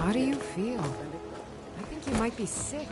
How do you feel? I think you might be sick.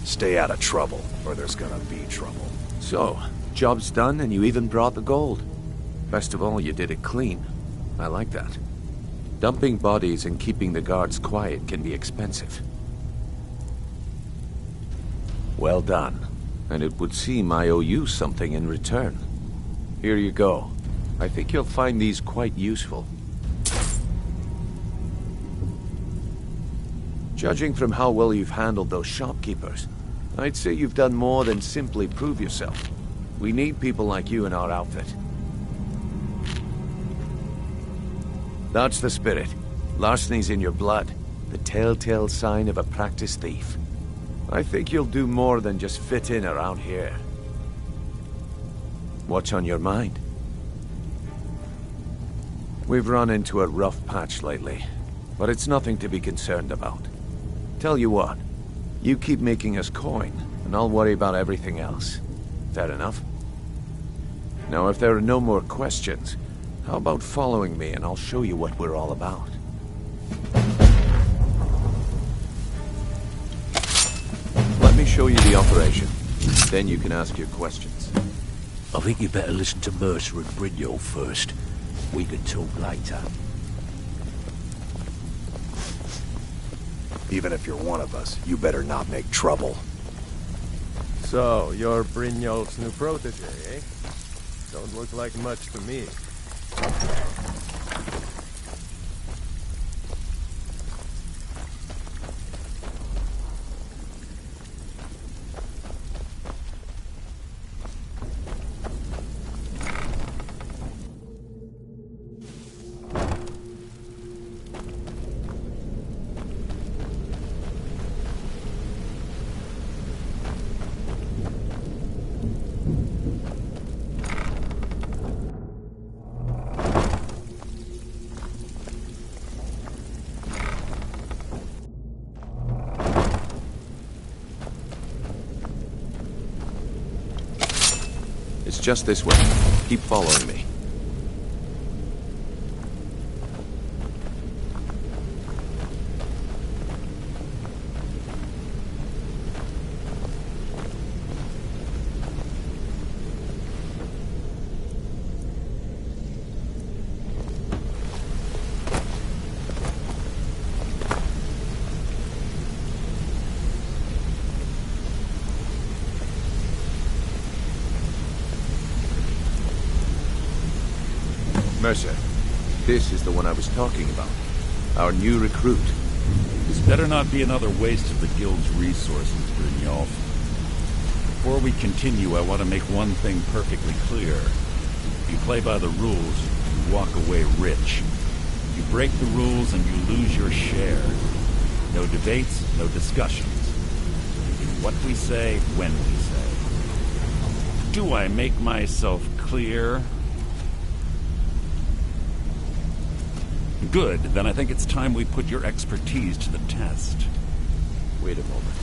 Stay out of trouble, or there's gonna be trouble. So, job's done and you even brought the gold. Best of all, you did it clean. I like that. Dumping bodies and keeping the guards quiet can be expensive. Well done. And it would seem I owe you something in return. Here you go. I think you'll find these quite useful. Judging from how well you've handled those shopkeepers, I'd say you've done more than simply prove yourself. We need people like you in our outfit. That's the spirit. Larceny's in your blood. The telltale sign of a practiced thief. I think you'll do more than just fit in around here. What's on your mind? We've run into a rough patch lately, but it's nothing to be concerned about. Tell you what, you keep making us coin, and I'll worry about everything else. Fair enough? Now, if there are no more questions, how about following me and I'll show you what we're all about? Let me show you the operation. Then you can ask your questions. I think you better listen to Mercer and Brynjolf first. We can talk later. Even if you're one of us, you better not make trouble. So, you're Brynjolf's new protege, eh? Don't look like much to me. It's just this way. Keep following me. Mercer, this is the one I was talking about. Our new recruit. This better not be another waste of the Guild's resources, Brynjolf. Before we continue, I want to make one thing perfectly clear. If you play by the rules, you walk away rich. You break the rules and you lose your share. No debates, no discussions. We do what we say, when we say. Do I make myself clear? Good, then I think it's time we put your expertise to the test. Wait a moment.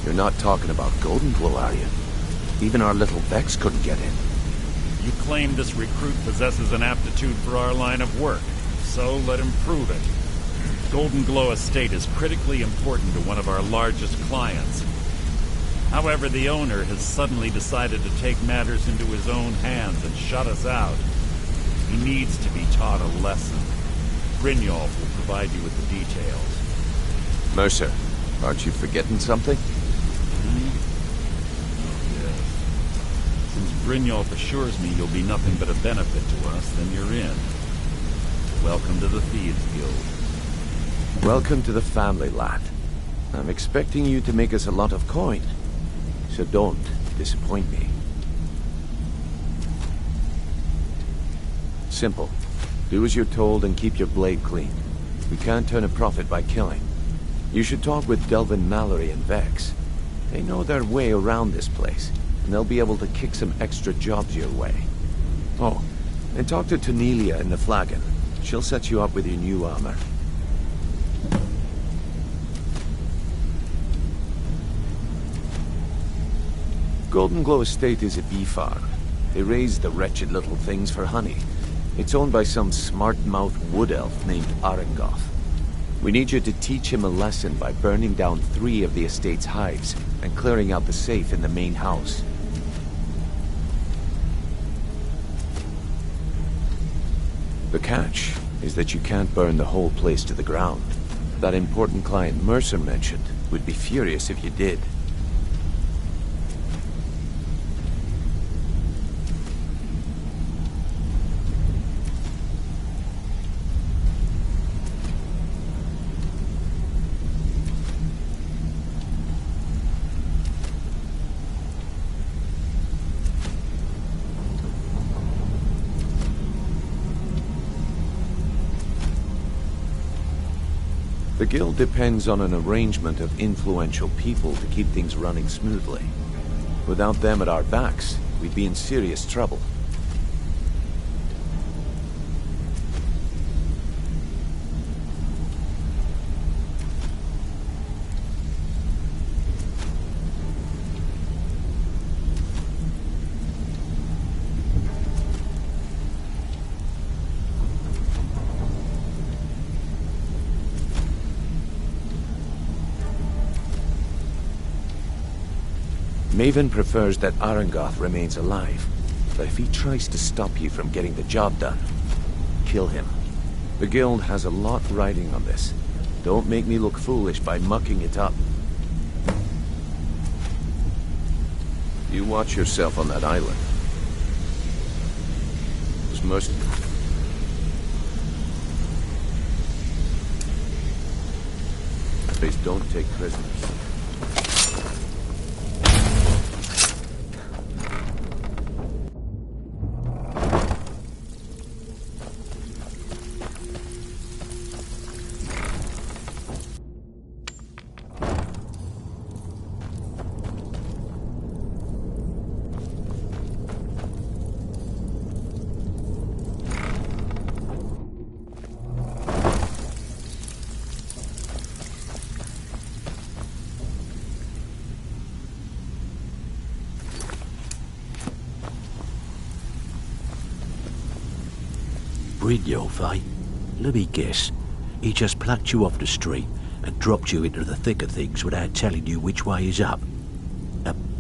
You're not talking about Goldenglow, are you? Even our little Vex couldn't get in. You claim this recruit possesses an aptitude for our line of work, so let him prove it. Goldenglow Estate is critically important to one of our largest clients. However, the owner has suddenly decided to take matters into his own hands and shut us out. He needs to be taught a lesson. Brynjolf will provide you with the details. Mercer, aren't you forgetting something? Yes. Since Brynjolf assures me you'll be nothing but a benefit to us, then you're in. Welcome to the Thieves Guild. Welcome to the family, lad. I'm expecting you to make us a lot of coin, so don't disappoint me. Simple. Do as you're told and keep your blade clean. We can't turn a profit by killing. You should talk with Delvin Mallory and Vex. They know their way around this place, and they'll be able to kick some extra jobs your way. Oh, and talk to Tanelia in the Flagon. She'll set you up with your new armor. Golden Glow Estate is a bee farm. They raise the wretched little things for honey. It's owned by some smart-mouthed wood elf named Arengoth. We need you to teach him a lesson by burning down 3 of the estate's hives and clearing out the safe in the main house. The catch is that you can't burn the whole place to the ground. That important client Mercer mentioned would be furious if you did. The guild depends on an arrangement of influential people to keep things running smoothly. Without them at our backs, we'd be in serious trouble. Maven prefers that Arengoth remains alive, but if he tries to stop you from getting the job done, kill him. The guild has a lot riding on this. Don't make me look foolish by mucking it up. You watch yourself on that island. There's most... Please don't take prisoners. Brynjolf, eh? Let me guess. He just plucked you off the street and dropped you into the thick of things without telling you which way is up.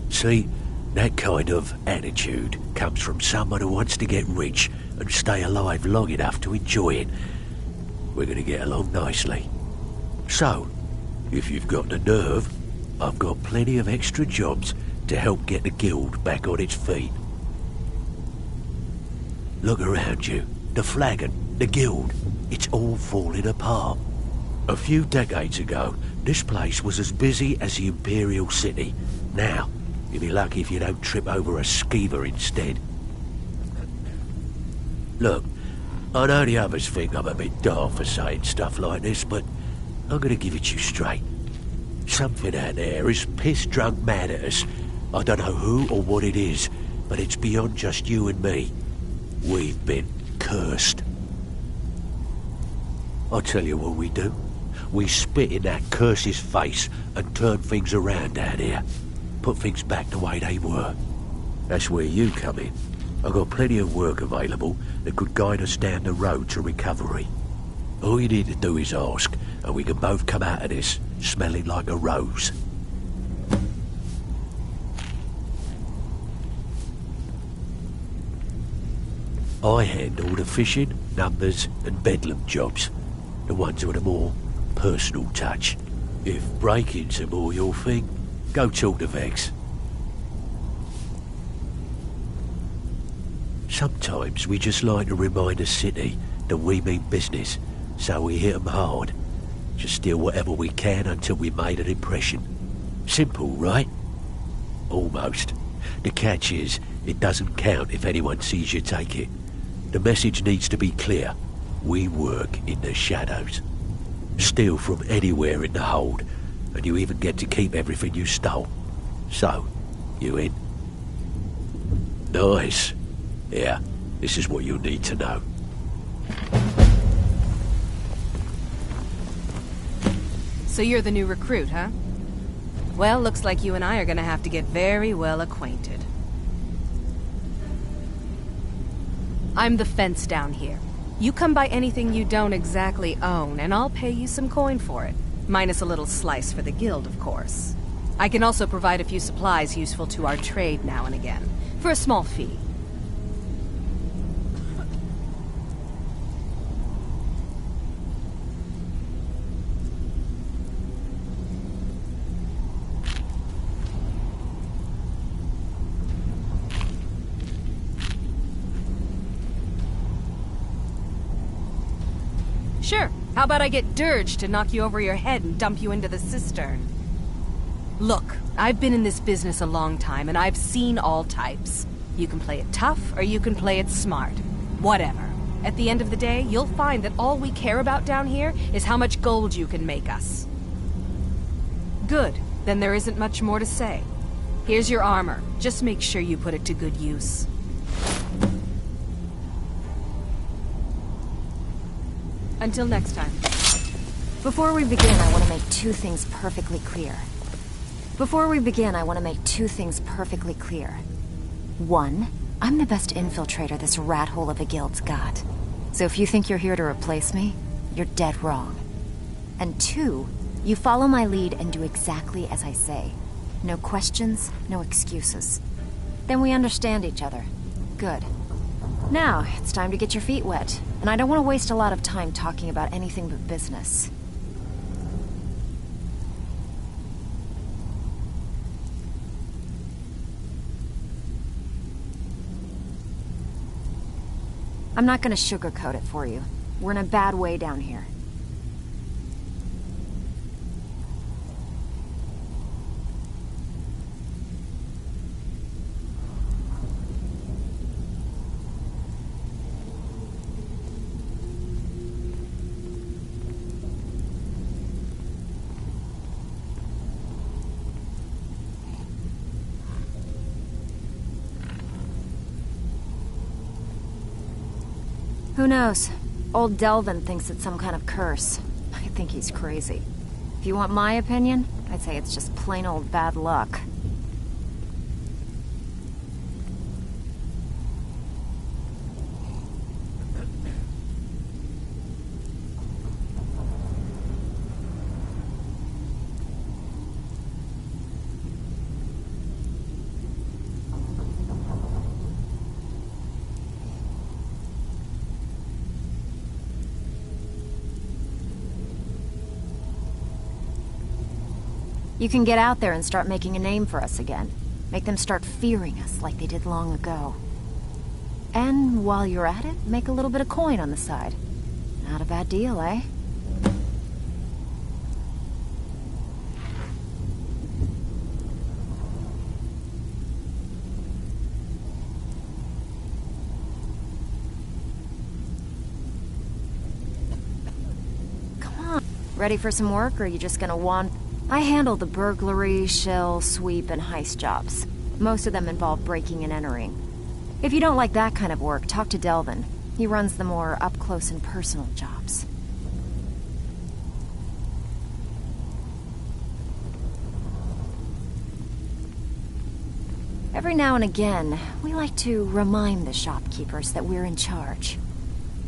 See, that kind of attitude comes from someone who wants to get rich and stay alive long enough to enjoy it. We're going to get along nicely. So, if you've got the nerve, I've got plenty of extra jobs to help get the guild back on its feet. Look around you. The Flagon, the guild, it's all falling apart. A few decades ago, this place was as busy as the Imperial City. Now, you'll be lucky if you don't trip over a skeever instead. Look, I know the others think I'm a bit daft for saying stuff like this, but I'm gonna give it you straight. Something out there is piss-drunk mad at us. I don't know who or what it is, but it's beyond just you and me. We've been cursed. I'll tell you what we do. We spit in that curse's face and turn things around down here. Put things back the way they were. That's where you come in. I've got plenty of work available that could guide us down the road to recovery. All you need to do is ask, and we can both come out of this smelling like a rose. I handle the fishing, numbers and bedlam jobs. The ones with a more personal touch. If breaking's a more your thing, go talk to Vex. Sometimes we just like to remind the city that we mean business, so we hit 'em hard. Just steal whatever we can until we made an impression. Simple, right? Almost. The catch is, it doesn't count if anyone sees you take it. The message needs to be clear. We work in the shadows. Steal from anywhere in the hold, and you even get to keep everything you stole. So, you in? Nice. Yeah, this is what you'll need to know. So you're the new recruit, huh? Well, looks like you and I are gonna have to get very well acquainted. I'm the fence down here. You come by anything you don't exactly own, and I'll pay you some coin for it. Minus a little slice for the guild, of course. I can also provide a few supplies useful to our trade now and again, for a small fee. Sure. How about I get Dirge to knock you over your head and dump you into the cistern? Look, I've been in this business a long time, and I've seen all types. You can play it tough, or you can play it smart. Whatever. At the end of the day, you'll find that all we care about down here is how much gold you can make us. Good. Then there isn't much more to say. Here's your armor. Just make sure you put it to good use. Until next time. Before we begin, I want to make two things perfectly clear. One, I'm the best infiltrator this rat hole of a guild's got. So if you think you're here to replace me, you're dead wrong. And two, you follow my lead and do exactly as I say. No questions, no excuses. Then we understand each other. Good. Now, it's time to get your feet wet. And I don't want to waste a lot of time talking about anything but business. I'm not gonna sugarcoat it for you. We're in a bad way down here. Who knows? Old Delvin thinks it's some kind of curse. I think he's crazy. If you want my opinion, I'd say it's just plain old bad luck. You can get out there and start making a name for us again. Make them start fearing us like they did long ago. And while you're at it, make a little bit of coin on the side. Not a bad deal, eh? Come on. Ready for some work, or are you just gonna wander? I handle the burglary, shell, sweep, and heist jobs. Most of them involve breaking and entering. If you don't like that kind of work, talk to Delvin. He runs the more up-close and personal jobs. Every now and again, we like to remind the shopkeepers that we're in charge.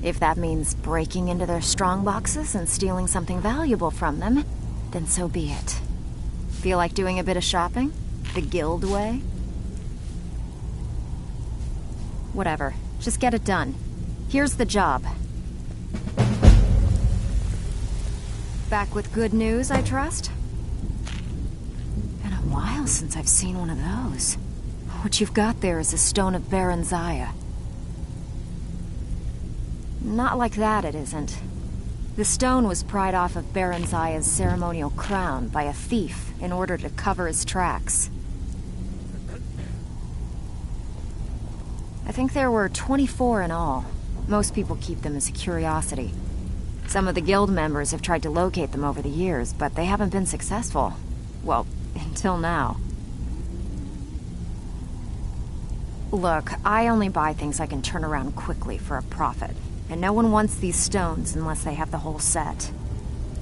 If that means breaking into their strongboxes and stealing something valuable from them, then so be it. Feel like doing a bit of shopping? The guild way? Whatever. Just get it done. Here's the job. Back with good news, I trust? Been a while since I've seen one of those. What you've got there is a stone of Baron Zaya. Not like that, it isn't. The stone was pried off of Baron Zaya's ceremonial crown by a thief in order to cover his tracks. I think there were 24 in all. Most people keep them as a curiosity. Some of the guild members have tried to locate them over the years, but they haven't been successful. Well, until now. Look, I only buy things I can turn around quickly for a profit. And no one wants these stones unless they have the whole set.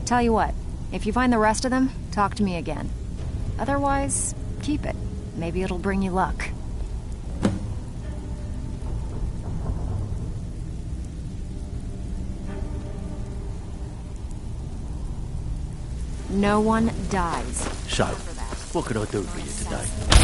Tell you what, if you find the rest of them, talk to me again. Otherwise, keep it. Maybe it'll bring you luck. No one dies. So, what can I do for you today?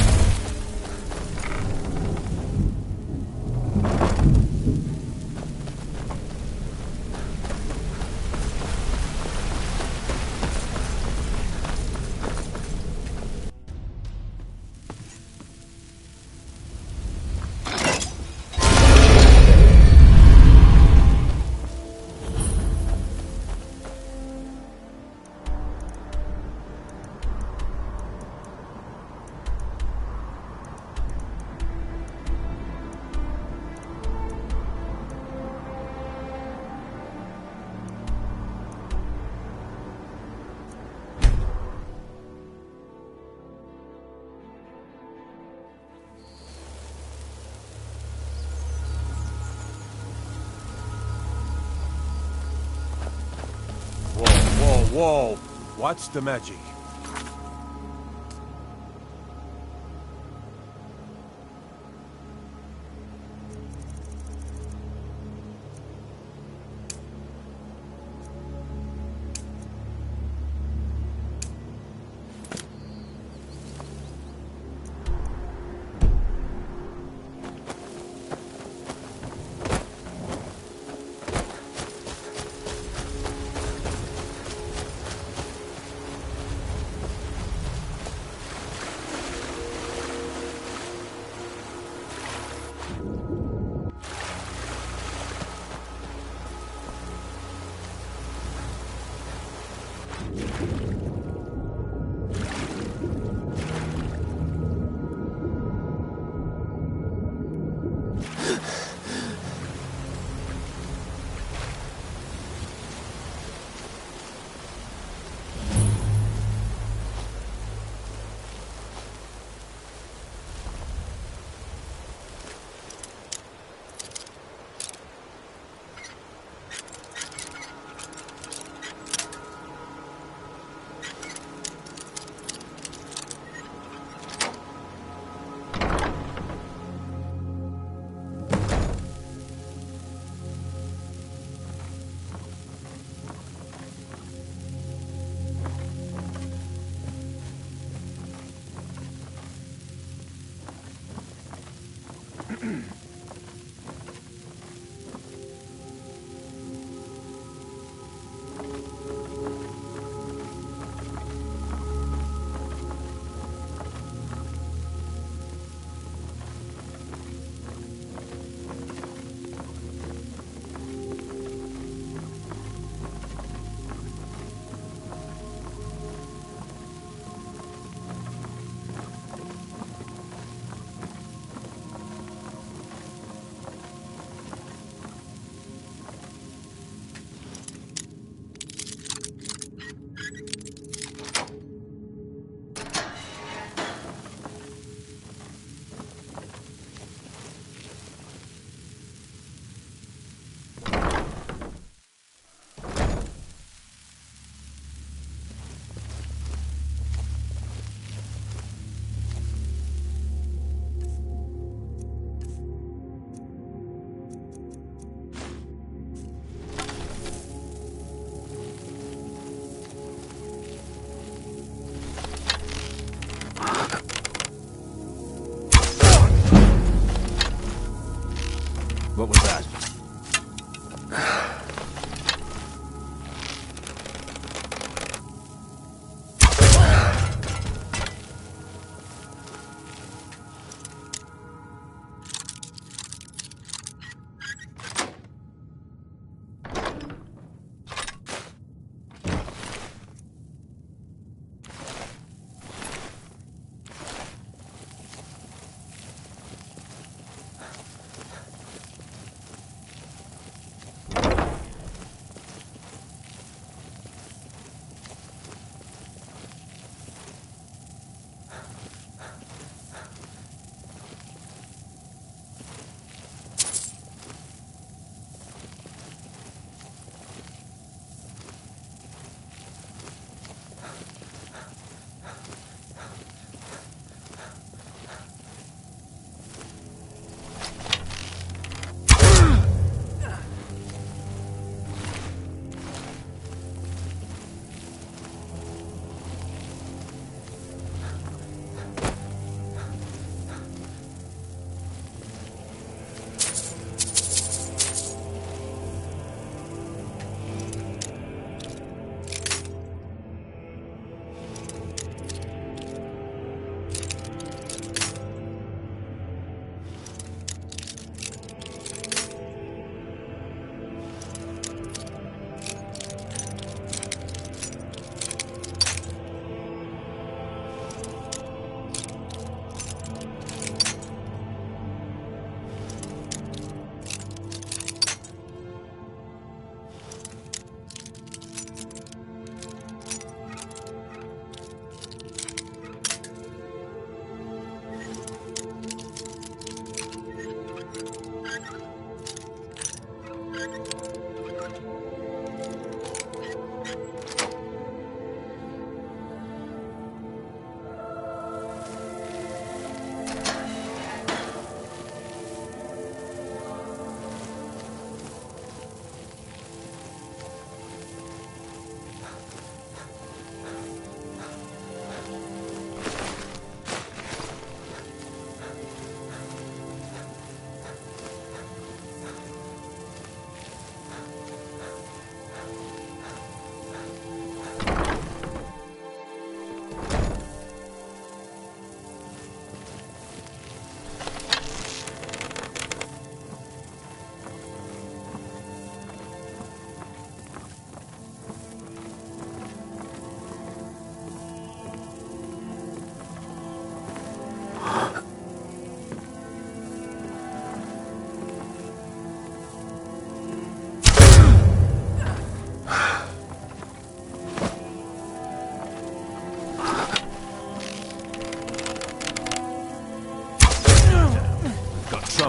Whoa! What's the magic?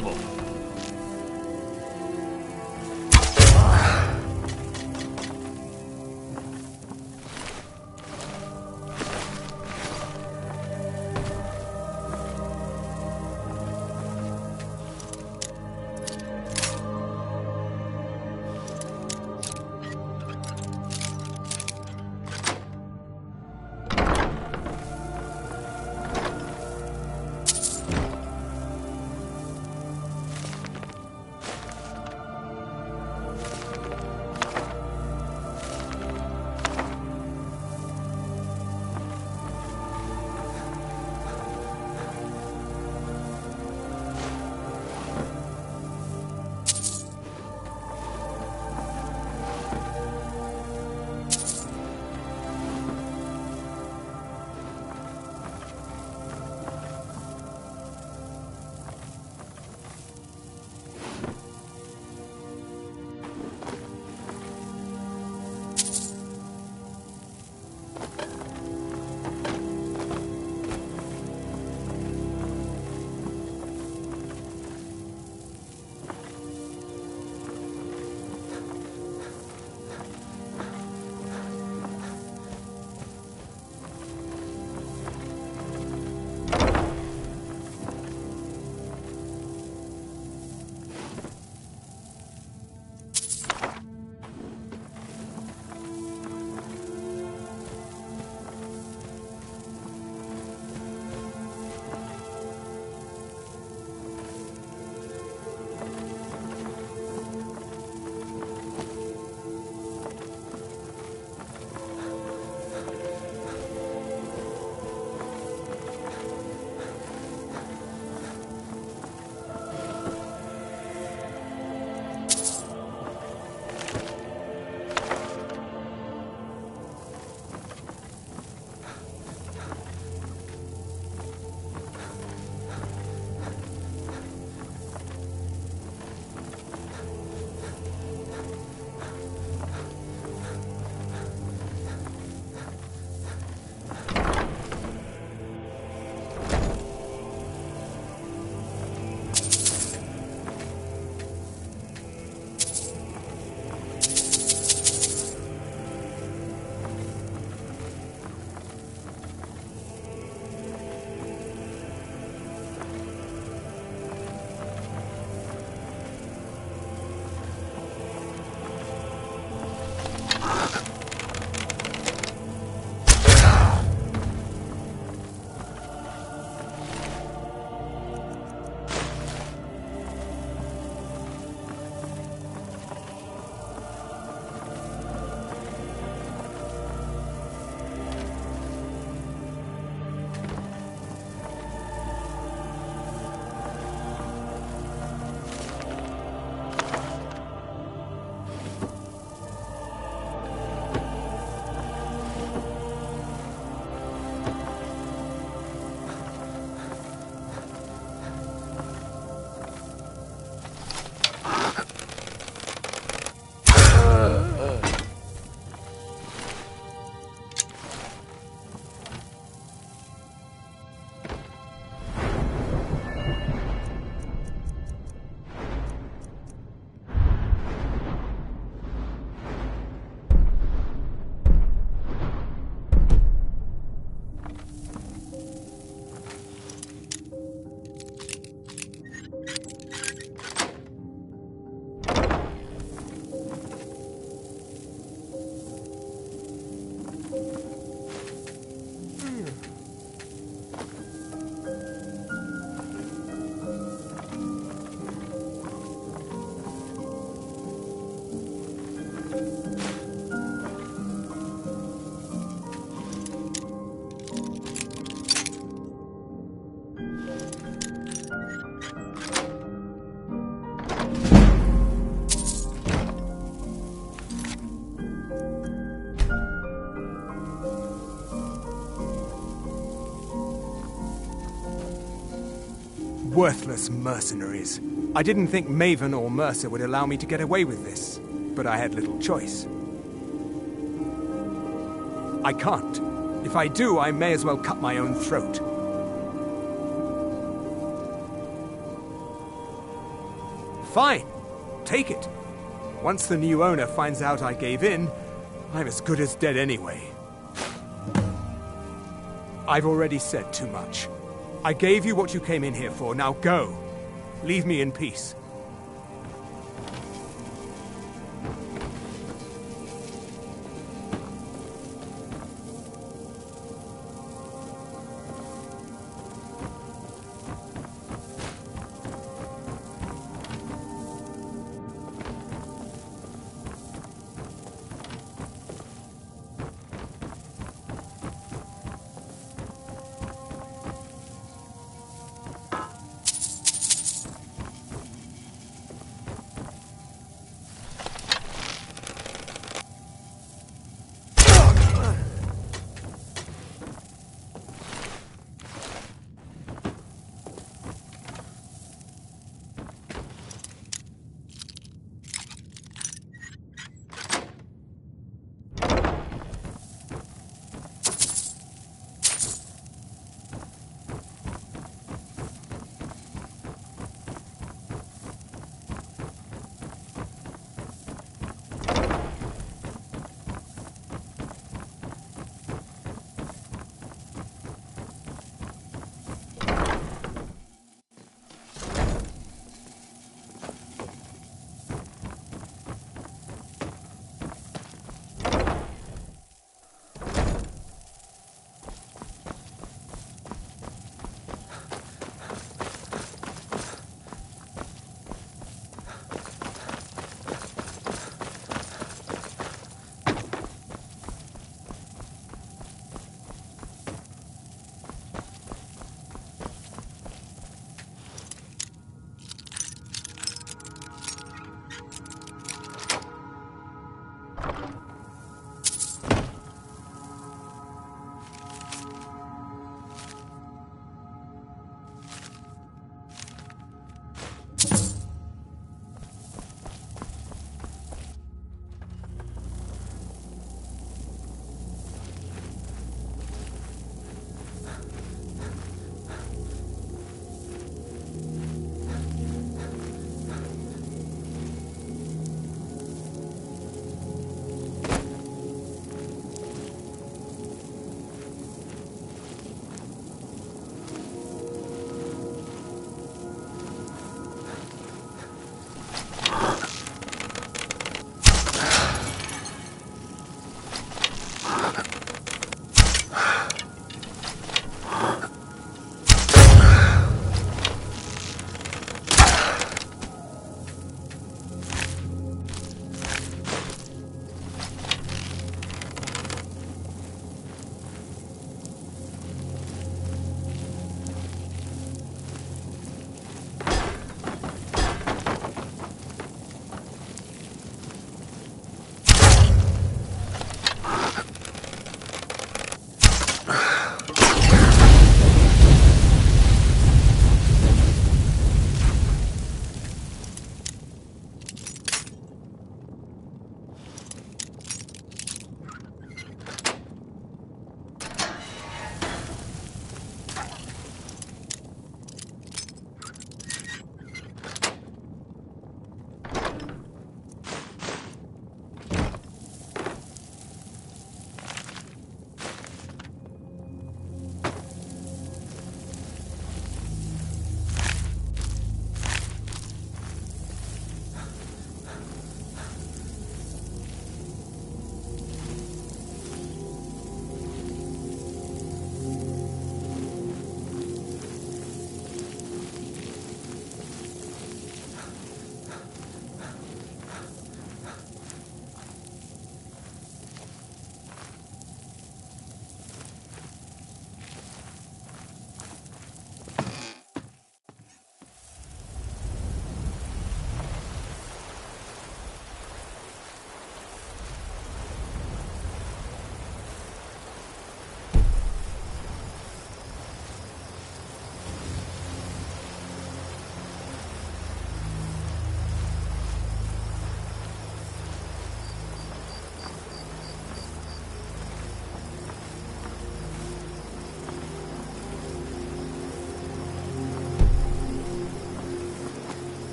trouble. Worthless mercenaries. I didn't think Maven or Mercer would allow me to get away with this, but I had little choice. I can't. If I do, I may as well cut my own throat. Fine. Take it. Once the new owner finds out I gave in, I'm as good as dead anyway. I've already said too much. I gave you what you came in here for. Now go. Leave me in peace.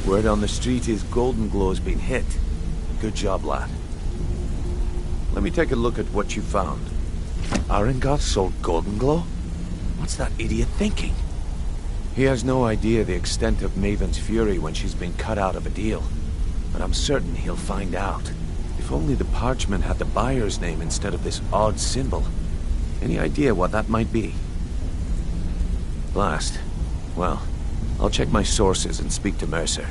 Word on the street is Golden Glow's been hit. Good job, lad. Let me take a look at what you found. Arengoth sold Golden Glow? What's that idiot thinking? He has no idea the extent of Maven's fury when she's been cut out of a deal. But I'm certain he'll find out. If only the parchment had the buyer's name instead of this odd symbol. Any idea what that might be? Blast. Well, I'll check my sources and speak to Mercer.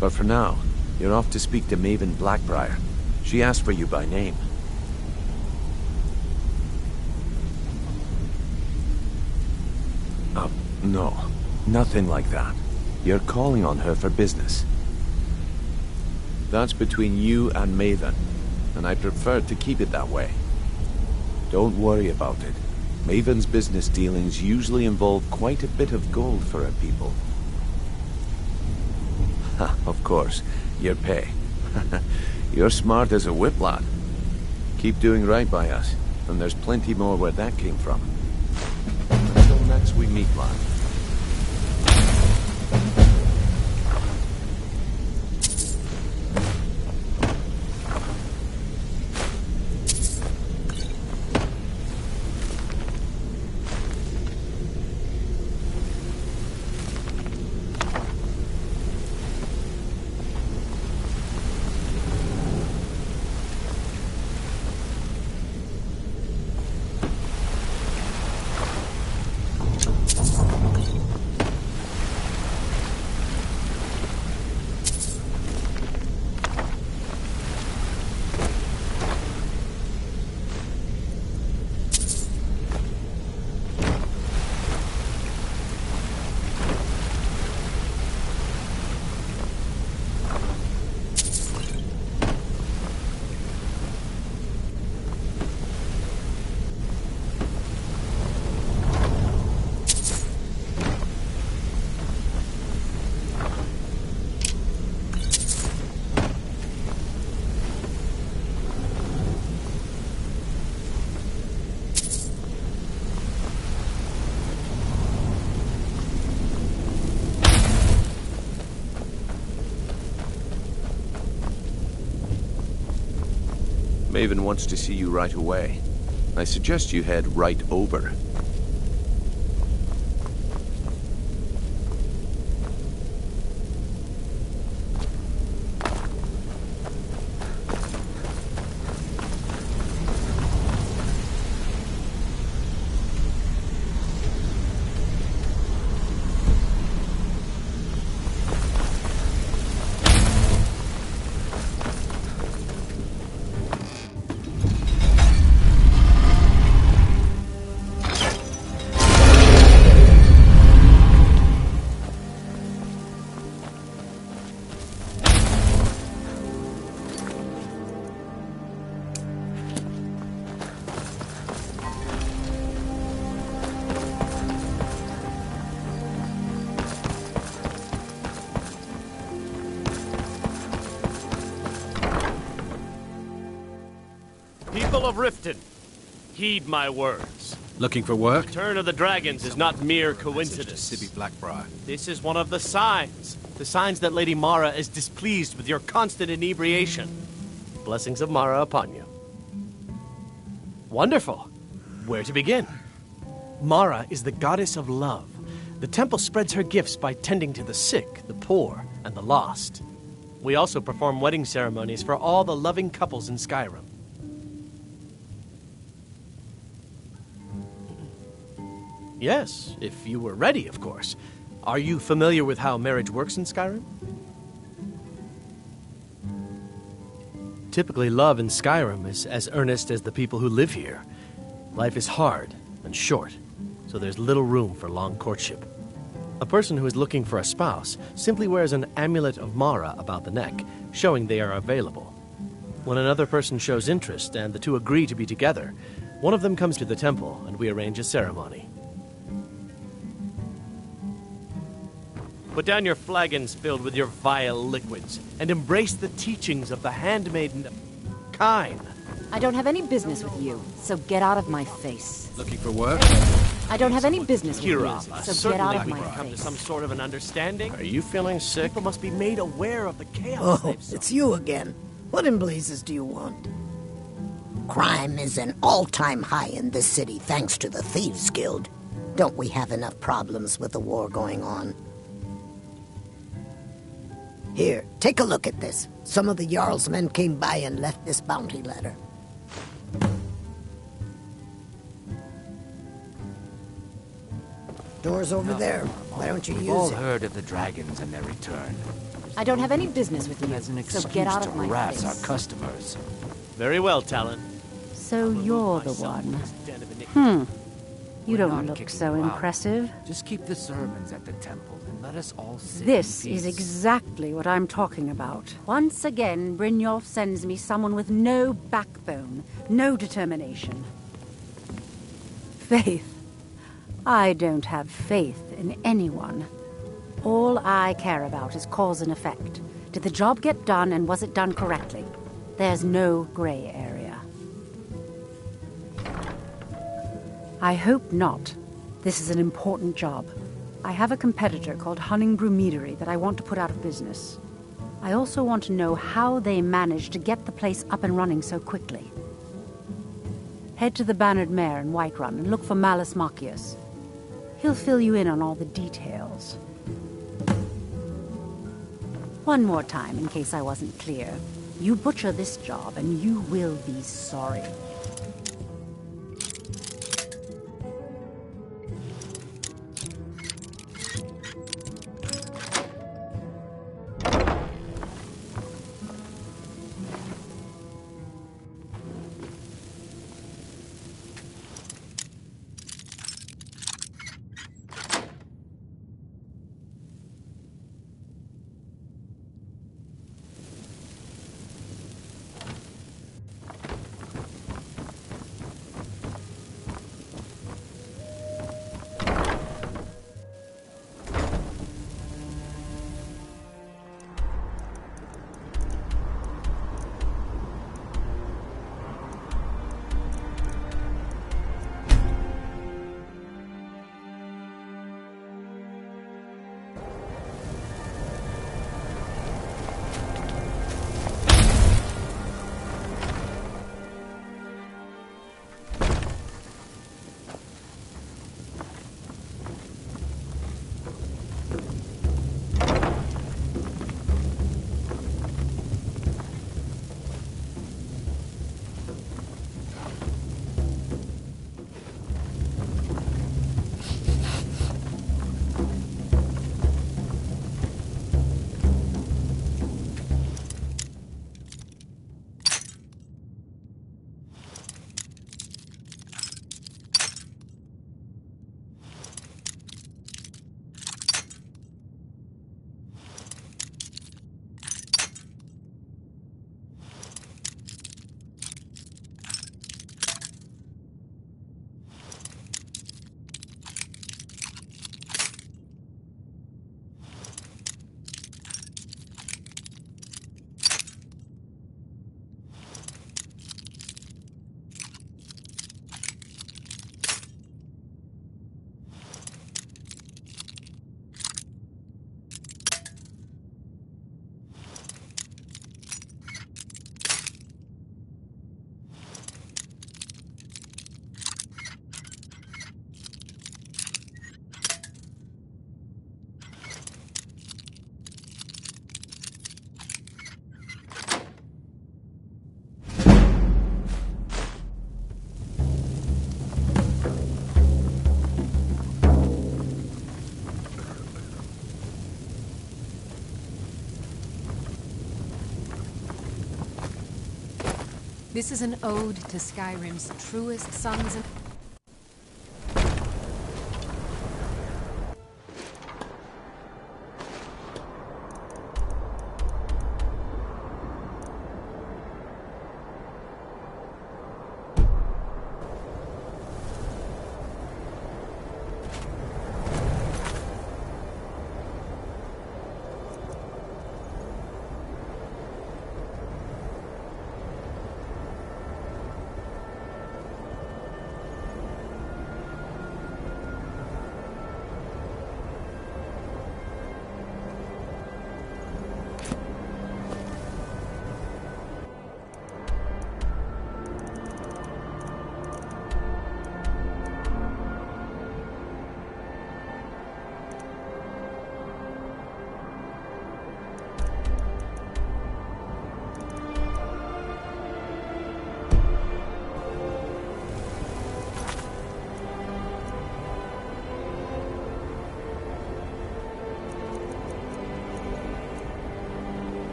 But for now, you're off to speak to Maven Blackbriar. She asked for you by name. No. Nothing like that. You're calling on her for business. That's between you and Maven, and I prefer to keep it that way. Don't worry about it. Maven's business dealings usually involve quite a bit of gold for her people. Ha, of course, your pay. You're smart as a whip, lad. Keep doing right by us, and there's plenty more where that came from. Until next we meet, lad. Maven wants to see you right away. I suggest you head right over. People of Riften, heed my words. Looking for work? Return of the dragons is not mere coincidence. Sibby Blackbriar. This is one of the signs. The signs that Lady Mara is displeased with your constant inebriation. Blessings of Mara upon you. Wonderful. Where to begin? Mara is the goddess of love. The temple spreads her gifts by tending to the sick, the poor, and the lost. We also perform wedding ceremonies for all the loving couples in Skyrim. Yes, if you were ready, of course. Are you familiar with how marriage works in Skyrim? Typically, love in Skyrim is as earnest as the people who live here. Life is hard and short, so there's little room for long courtship. A person who is looking for a spouse simply wears an amulet of Mara about the neck, showing they are available. When another person shows interest and the two agree to be together, one of them comes to the temple and we arrange a ceremony. Put down your flagons filled with your vile liquids and embrace the teachings of the handmaiden Kine. I don't have any business with you, so get out of my face. Looking for work? I don't have any business with you, Kirava, so get out certainly of we my can come to face. some sort of an understanding. Are you feeling sick? People must be made aware of the chaos Oh, they've it's you again. What in blazes do you want? Crime is an all-time high in this city thanks to the Thieves Guild. Don't we have enough problems with the war going on? Here, take a look at this. Some of the Jarl's men came by and left this bounty letter. Door's over there. Why don't you We've use all it? heard of the dragons and their return. I don't have any business with you, As an so excuse get out to of my harass face. our customers. Very well, Talon. So you're the one. You We're don't not look kicking so you out. impressive. Just keep the servants at the temple and let us all sit This in is peace. exactly what I'm talking about. Once again, Brynjolf sends me someone with no backbone, no determination. Faith. I don't have faith in anyone. All I care about is cause and effect. Did the job get done, and was it done correctly? There's no gray area. I hope not. This is an important job. I have a competitor called Hunningbrew Meadery that I want to put out of business. I also want to know how they managed to get the place up and running so quickly. Head to the Bannered Mare in Whiterun and look for Malus Machius. He'll fill you in on all the details. One more time, in case I wasn't clear. You butcher this job, and you will be sorry. This is an ode to Skyrim's truest sons and...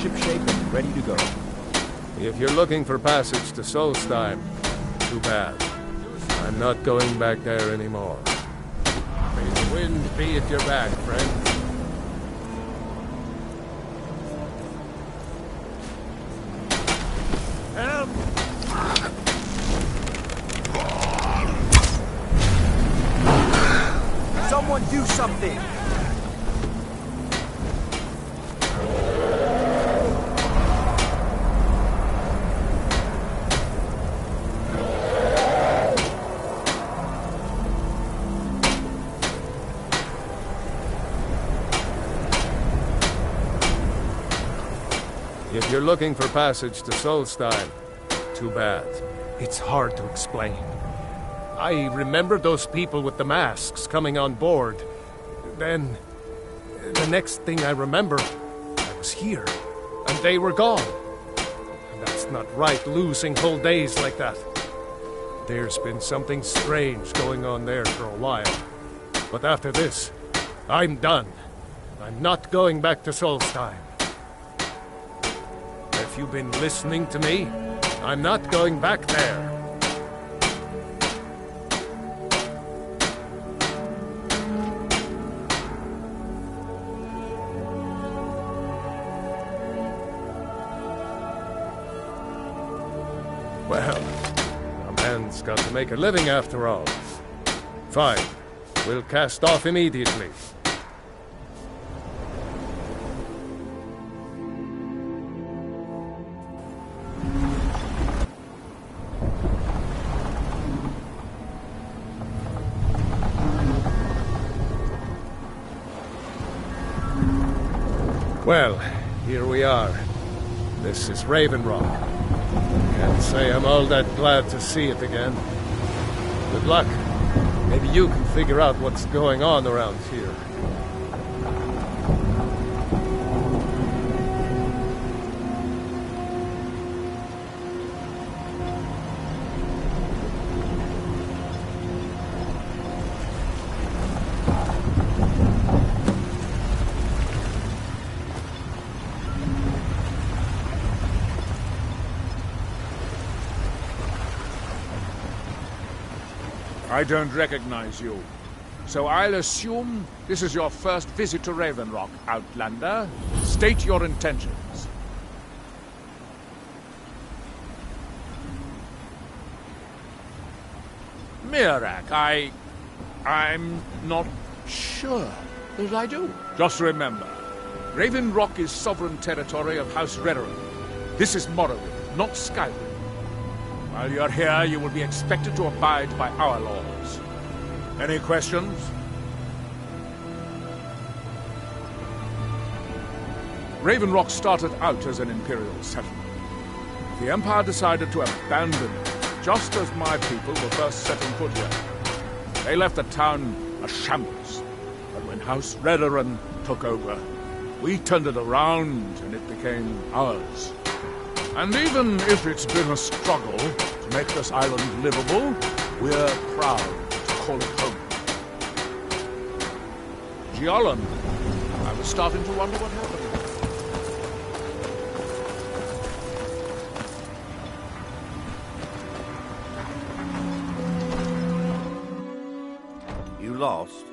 shipshape and ready to go. If you're looking for passage to Solstheim, too bad. I'm not going back there anymore. May the wind be at your back, friend. Help! Someone do something! If you're looking for passage to Solstheim, too bad. It's hard to explain. I remember those people with the masks coming on board. Then, the next thing I remember, I was here, and they were gone. That's not right, losing whole days like that. There's been something strange going on there for a while. But after this, I'm done. I'm not going back to Solstheim. If you've been listening to me, I'm not going back there. Well, a man's got to make a living after all. Fine. We'll cast off immediately. Well, here we are. This is Raven Rock. Can't say I'm all that glad to see it again. Good luck. Maybe you can figure out what's going on around here. I don't recognize you. So I'll assume this is your first visit to Raven Rock, Outlander. State your intentions. Mirak, I'm not sure that I do. Just remember, Raven Rock is sovereign territory of House Redoran. This is Morrowind, not Skyrim. While you're here, you will be expected to abide by our laws. Any questions? Raven Rock started out as an Imperial settlement. The Empire decided to abandon it, just as my people were first setting foot here. They left the town a shambles. But when House Redoran took over, we turned it around and it became ours. And even if it's been a struggle to make this island livable, we're proud to call it home. Gialan, I was starting to wonder what happened. You lost?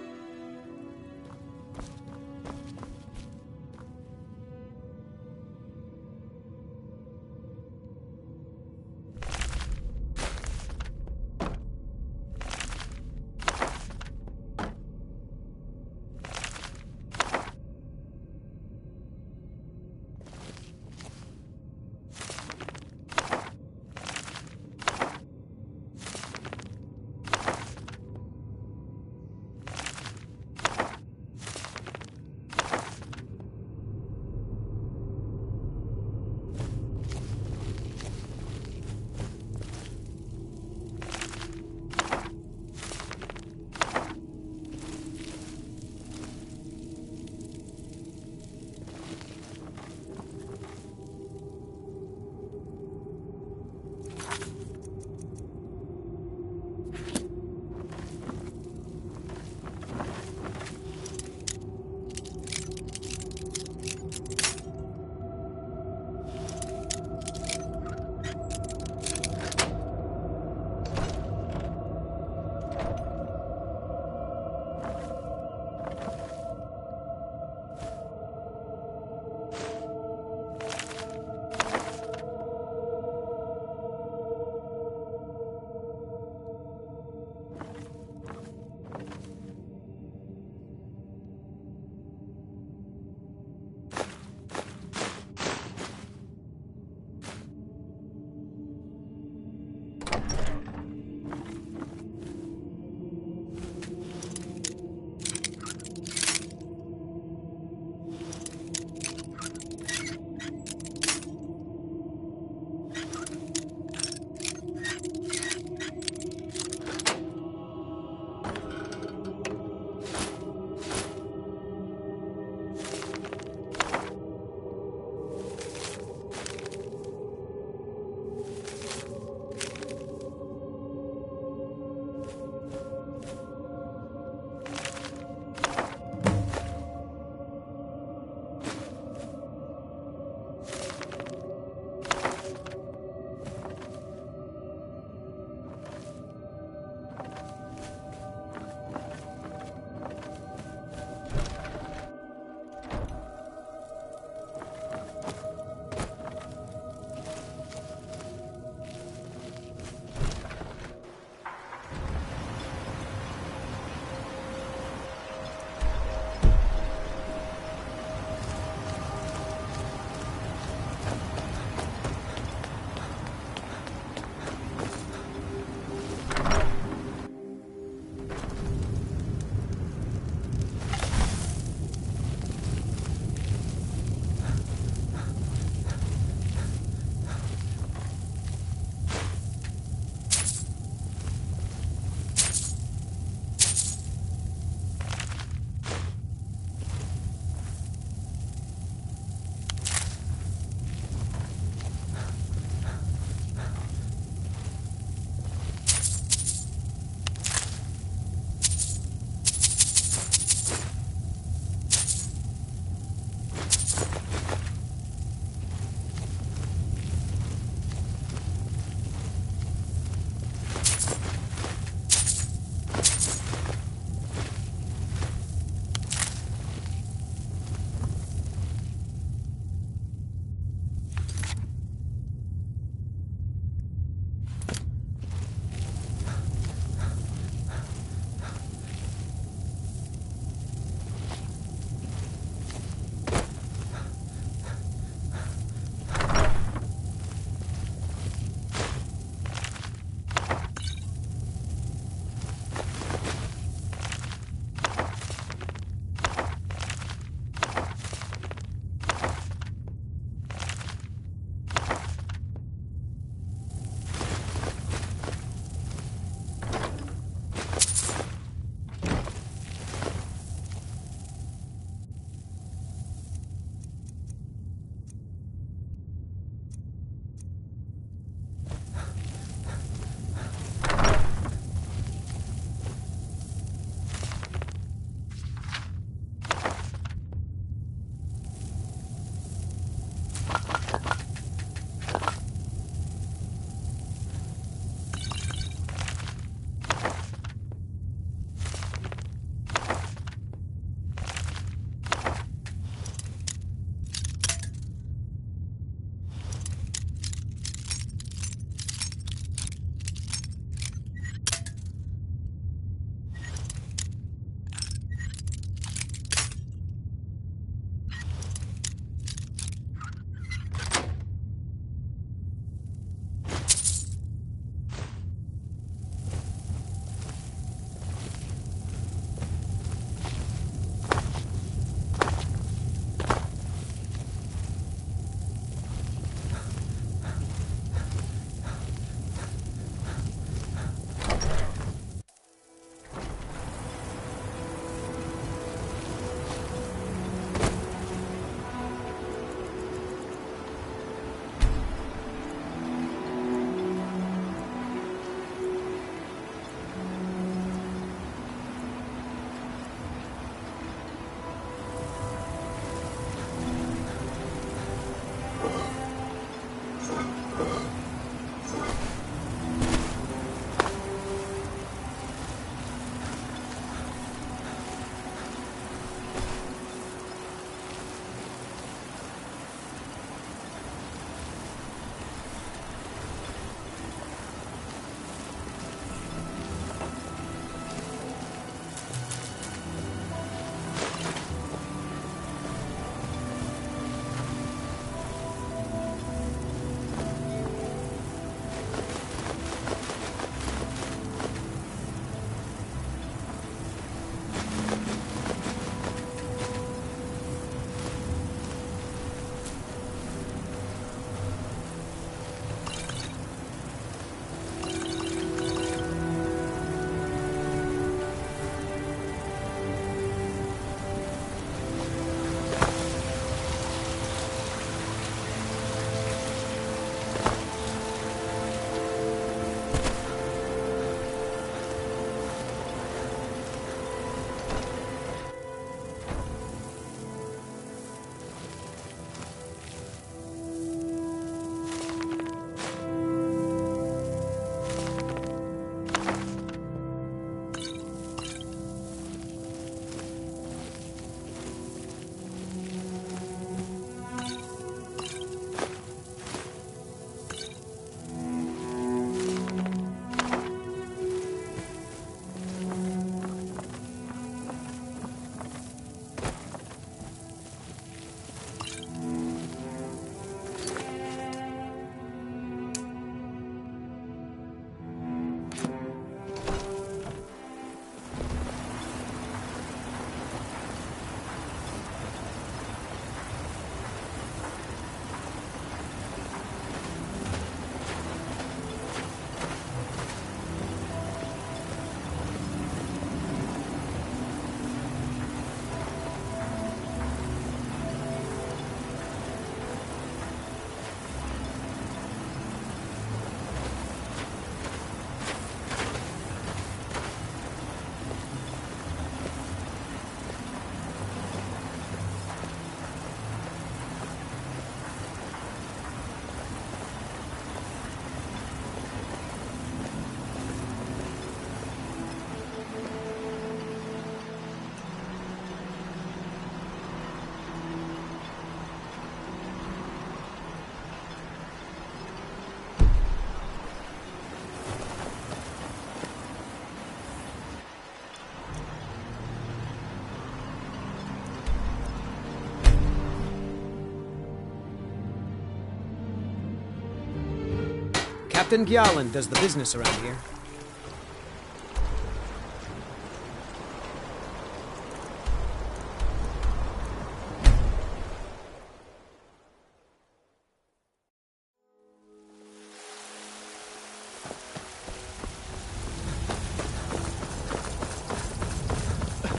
Captain Gjalland does the business around here.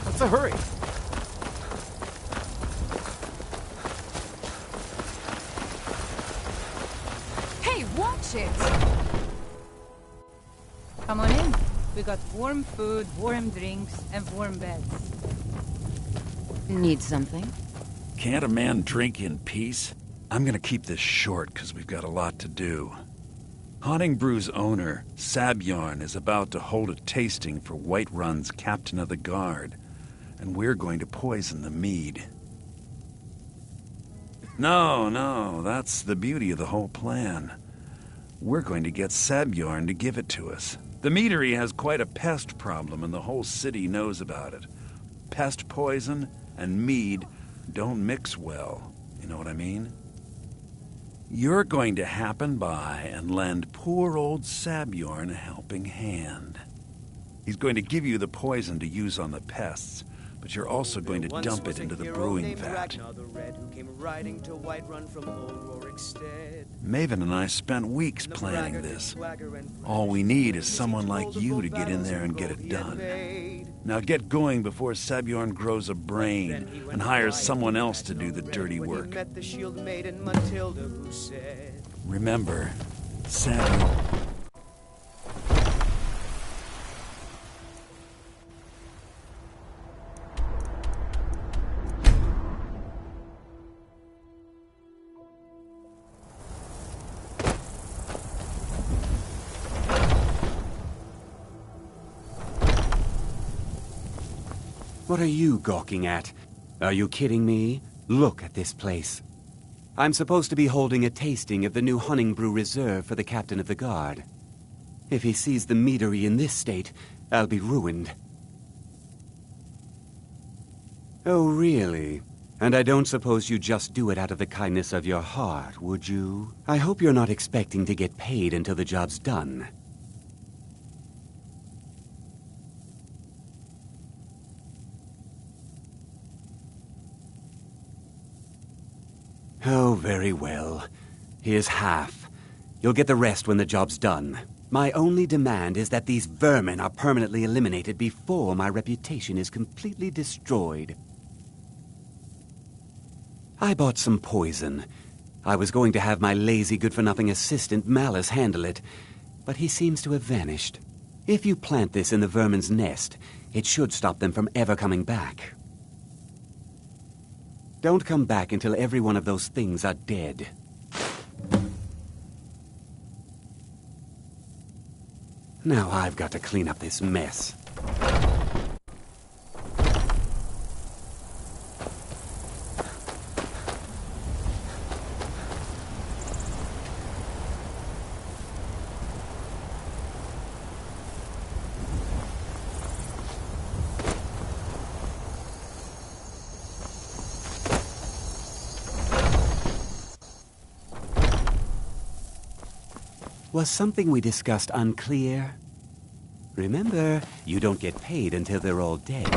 What's the hurry? Hey, watch it! Come on in. We got warm food, warm drinks, and warm beds. Need something? Can't a man drink in peace? I'm gonna keep this short, because we've got a lot to do. Haunting Brew's owner, Sabjorn, is about to hold a tasting for Whiterun's Captain of the Guard, and we're going to poison the mead. No, that's the beauty of the whole plan. We're going to get Sabjorn to give it to us. The meadery has quite a pest problem, and the whole city knows about it. Pest poison and mead don't mix well, you know what I mean? You're going to happen by and lend poor old Sabjorn a helping hand. He's going to give you the poison to use on the pests, but you're also going to dump it into the brewing vat. Maven and I spent weeks planning this. All we need is someone like you to get in there and get it done. Now get going before Sabjorn grows a brain and hires someone else to do the dirty work. Remember, Sabjorn... What are you gawking at? Are you kidding me? Look at this place. I'm supposed to be holding a tasting of the new Honningbrew Reserve for the Captain of the Guard. If he sees the meadery in this state, I'll be ruined. Oh, really? And I don't suppose you just do it out of the kindness of your heart, would you? I hope you're not expecting to get paid until the job's done. Oh, very well. Here's half. You'll get the rest when the job's done. My only demand is that these vermin are permanently eliminated before my reputation is completely destroyed. I bought some poison. I was going to have my lazy, good-for-nothing assistant Malice handle it, but he seems to have vanished. If you plant this in the vermin's nest, it should stop them from ever coming back. Don't come back until every one of those things are dead. Now I've got to clean up this mess. Was something we discussed unclear? Remember, you don't get paid until they're all dead.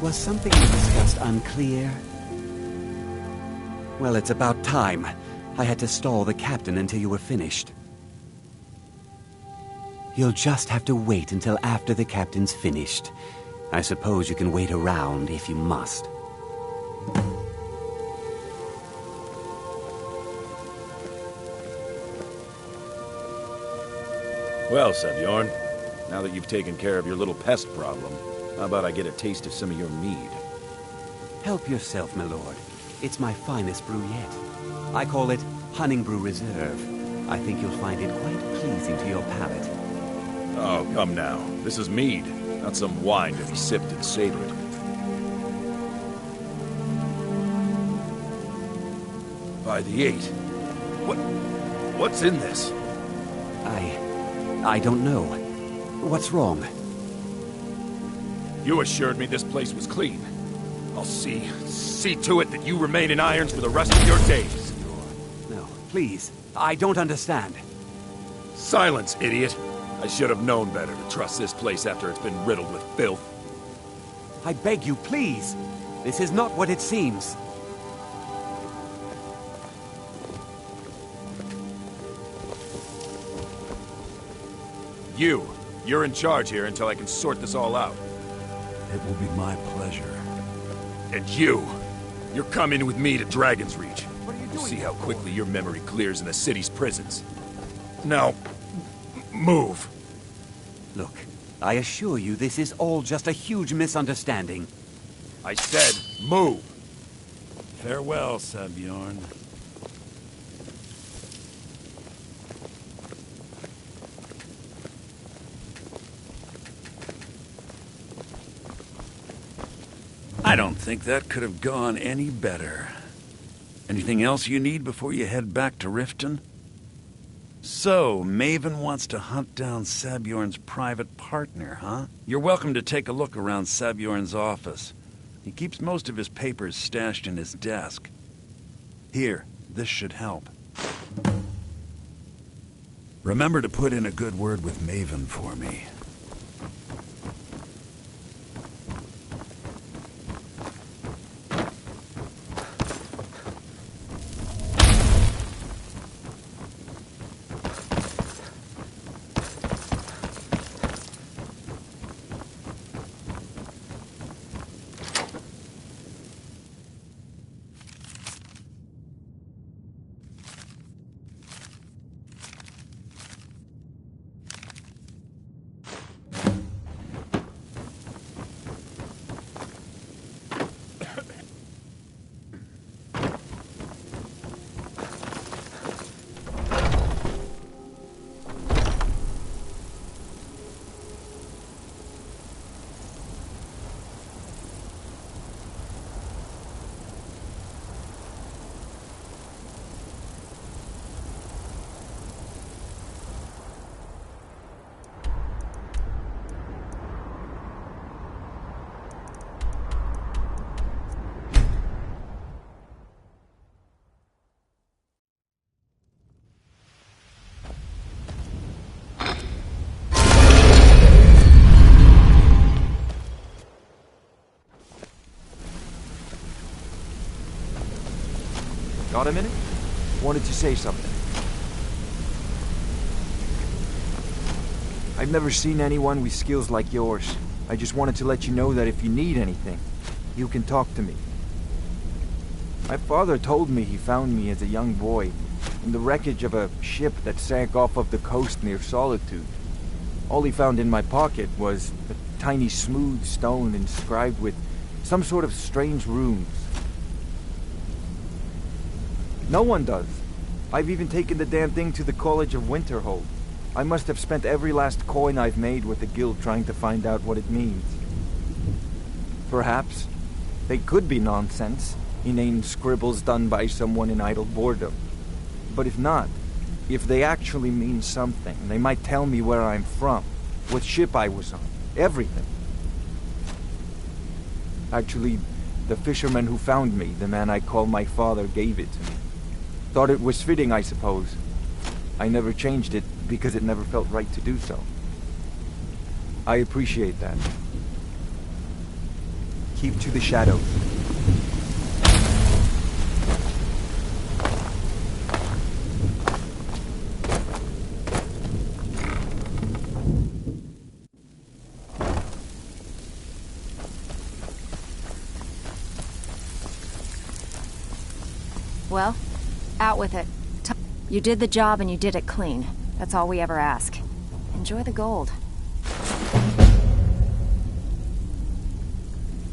Was something we discussed unclear? Well, it's about time. I had to stall the captain until you were finished. You'll just have to wait until after the captain's finished. I suppose you can wait around if you must. Well, Sebjorn, now that you've taken care of your little pest problem, how about I get a taste of some of your mead? Help yourself, my lord. It's my finest brew yet. I call it Hunning Brew Reserve. I think you'll find it quite pleasing to your palate. Oh, come now. This is mead, not some wine to be sipped and savored. By the 8. What's in this? I don't know. What's wrong? You assured me this place was clean. I'll see to it that you remain in irons for the rest of your days. No, please. I don't understand. Silence, idiot. I should have known better to trust this place after it's been riddled with filth. I beg you, please. This is not what it seems. You're in charge here until I can sort this all out. It will be my pleasure. And you're coming with me to Dragon's Reach. What are you doing? See how quickly your memory clears in the city's prisons. Now, move. Look, I assure you this is all just a huge misunderstanding. I said, move. Farewell, Sebjorn. I don't think that could have gone any better. Anything else you need before you head back to Riften? So, Maven wants to hunt down Sabjorn's private partner, huh? You're welcome to take a look around Sabjorn's office. He keeps most of his papers stashed in his desk. Here, this should help. Remember to put in a good word with Maven for me. Got a minute? Wanted to say something. I've never seen anyone with skills like yours. I just wanted to let you know that if you need anything, you can talk to me. My father told me he found me as a young boy in the wreckage of a ship that sank off of the coast near Solitude. All he found in my pocket was a tiny smooth stone inscribed with some sort of strange runes. No one does. I've even taken the damn thing to the College of Winterhold. I must have spent every last coin I've made with the guild trying to find out what it means. Perhaps they could be nonsense, inane scribbles done by someone in idle boredom. But if not, if they actually mean something, they might tell me where I'm from, what ship I was on, everything. Actually, the fisherman who found me, the man I call my father, gave it to me. Thought it was fitting, I suppose. I never changed it because it never felt right to do so. I appreciate that. Keep to the shadows. Well, out with it. You did the job and you did it clean. That's all we ever ask. Enjoy the gold.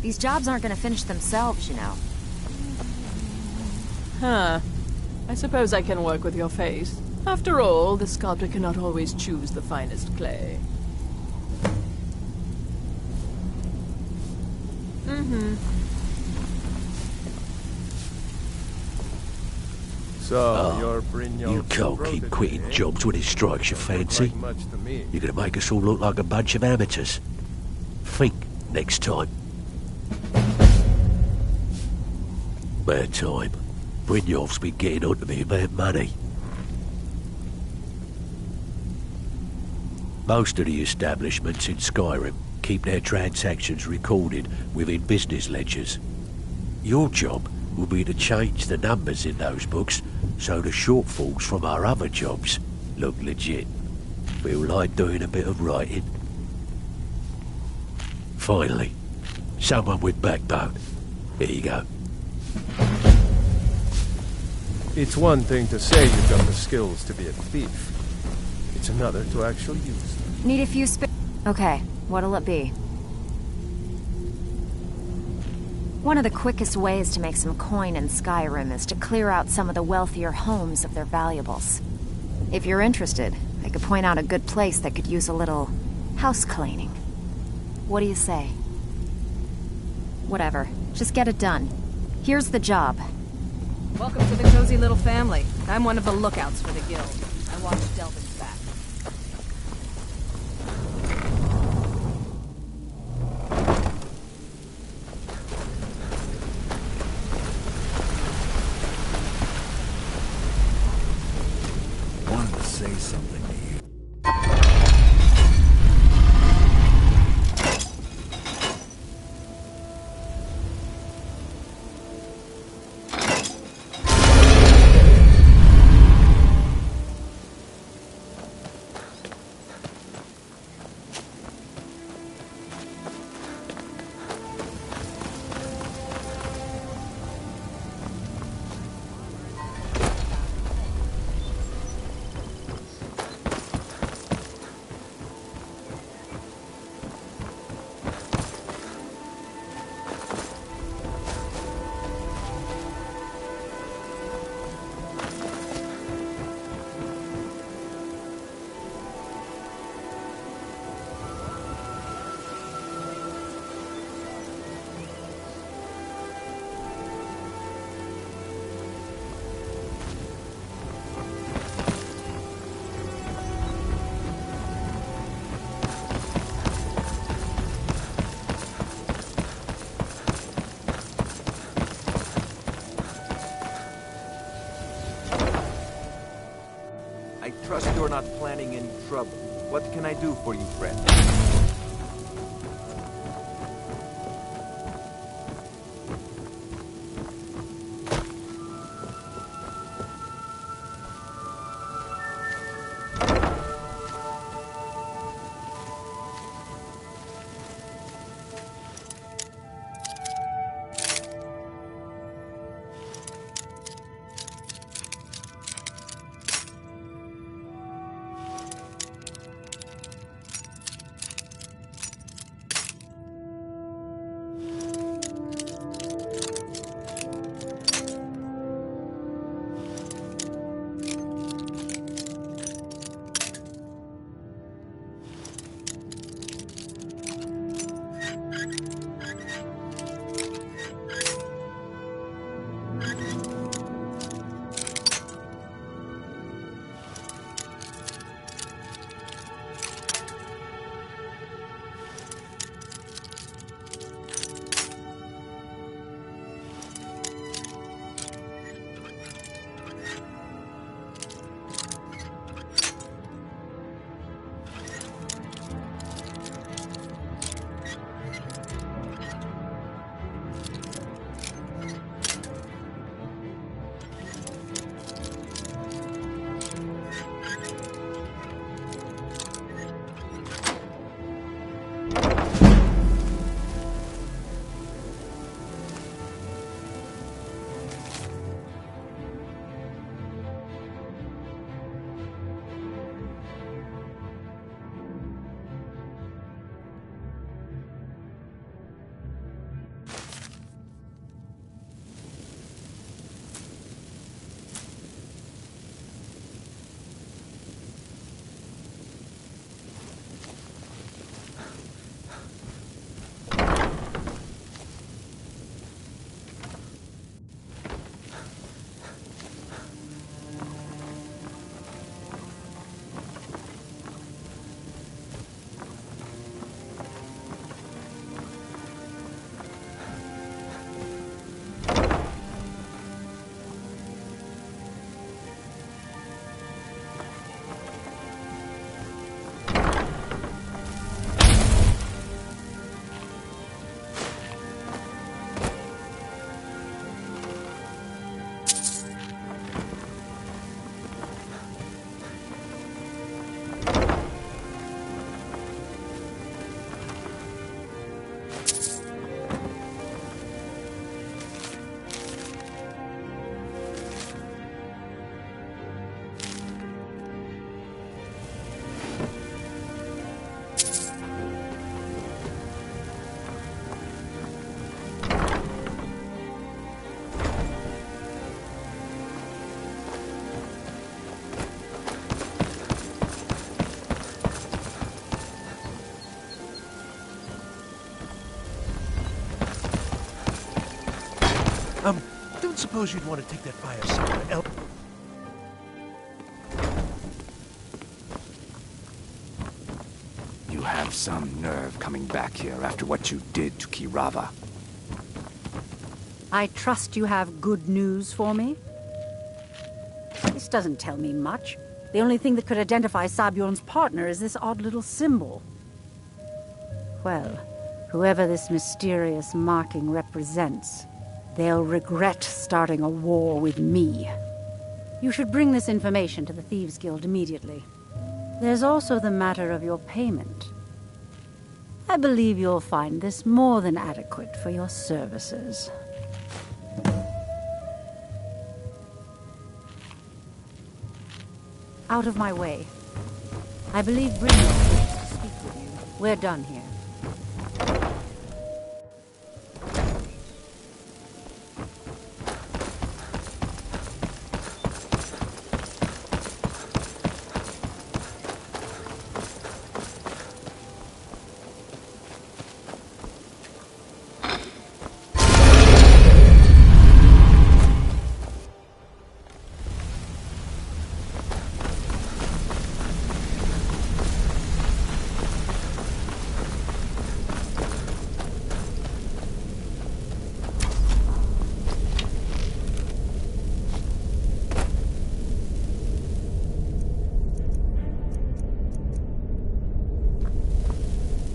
These jobs aren't gonna finish themselves, you know. Huh. I suppose I can work with your face. After all, the sculptor cannot always choose the finest clay. Mm-hmm. So, you're Brynjolf's You can't keep quitting protege, jobs when it strikes your fancy. like much to me. You're gonna make us all look like a bunch of amateurs. Think next time. Bad time. Brynjolf's been getting on to me about money. Most of the establishments in Skyrim keep their transactions recorded within business ledgers. Your job will be to change the numbers in those books so the shortfalls from our other jobs look legit. Feel like doing a bit of writing? Finally, someone with backbone. Here you go. It's one thing to say you've got the skills to be a thief. It's another to actually use them. Need a few Okay, what'll it be? One of the quickest ways to make some coin in Skyrim is to clear out some of the wealthier homes of their valuables. If you're interested, I could point out a good place that could use a little house cleaning. What do you say? Whatever, just get it done. Here's the job. Welcome to the cozy little family. I'm one of the lookouts for the guild. I watch Delvin's back. Wanted to say something to you. I trust you're not planning any trouble. What can I do for you, friend? Don't suppose you'd want to take that fire somewhere else? You have some nerve coming back here after what you did to Kirava. I trust you have good news for me? This doesn't tell me much. The only thing that could identify Sabjorn's partner is this odd little symbol. Well, whoever this mysterious marking represents, they'll regret starting a war with me. You should bring this information to the Thieves Guild immediately. There's also the matter of your payment. I believe you'll find this more than adequate for your services. Out of my way. I believe Brynjolf wishes to speak with you. We're done here.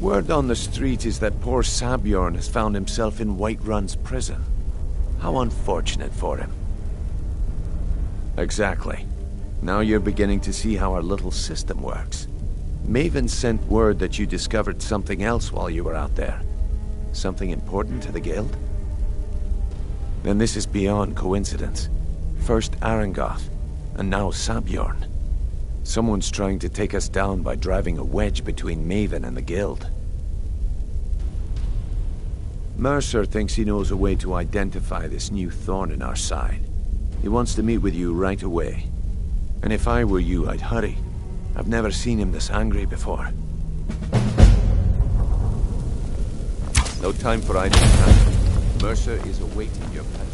Word on the street is that poor Sabjorn has found himself in Whiterun's prison. How unfortunate for him. Exactly. Now you're beginning to see how our little system works. Maven sent word that you discovered something else while you were out there. Something important to the guild? Then this is beyond coincidence. First Arangoth, and now Sabjorn. Someone's trying to take us down by driving a wedge between Maven and the guild. Mercer thinks he knows a way to identify this new thorn in our side. He wants to meet with you right away. And if I were you, I'd hurry. I've never seen him this angry before. No time for idle time. Mercer is awaiting your presence.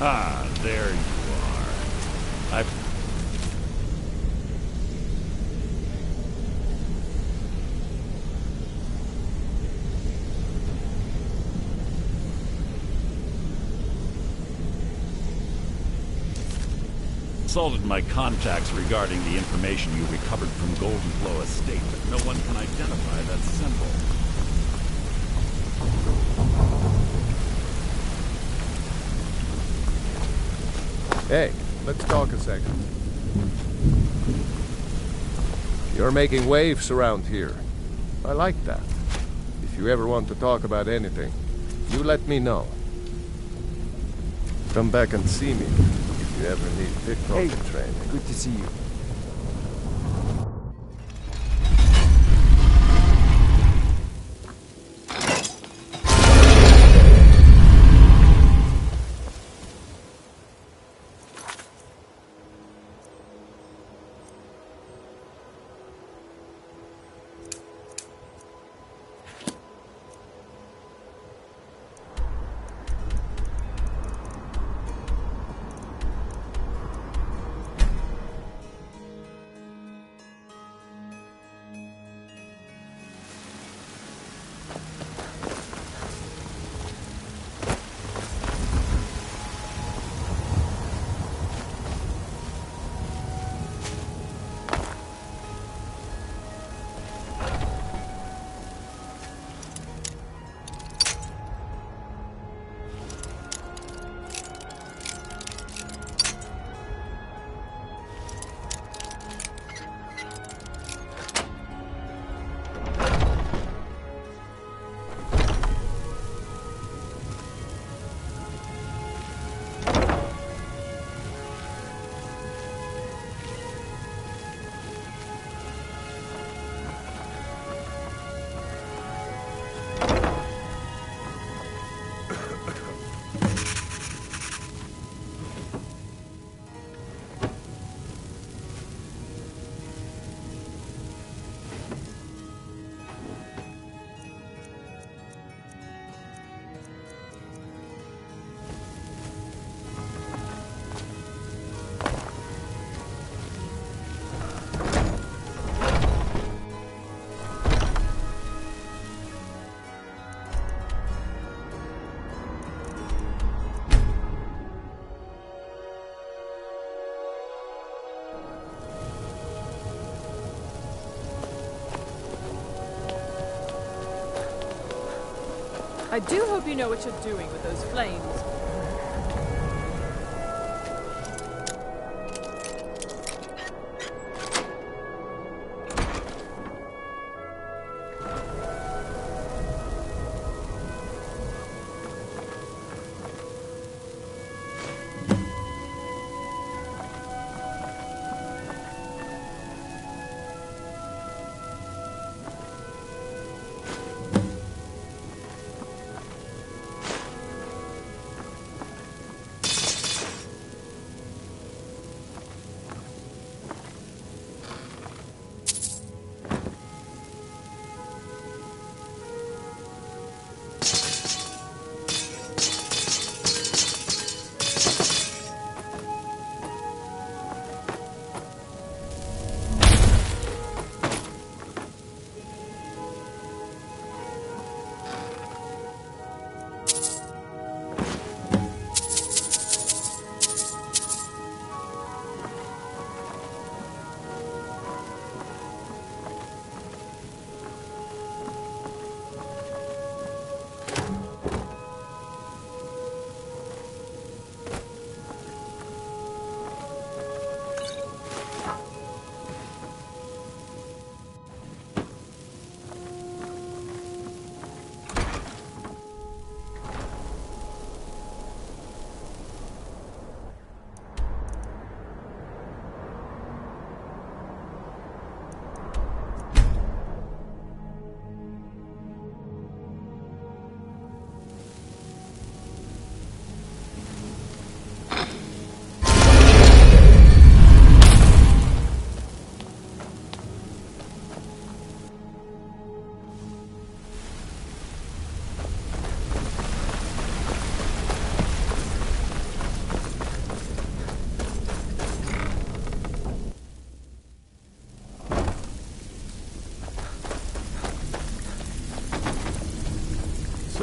Ah, there you are. I've... consulted my contacts regarding the information you recovered from Goldenflow Estate, but no one can identify that symbol. Hey, let's talk a second. You're making waves around here. I like that. If you ever want to talk about anything, you let me know. Come back and see me if you ever need pickpocket training. Good to see you. I do hope you know what you're doing with those flames.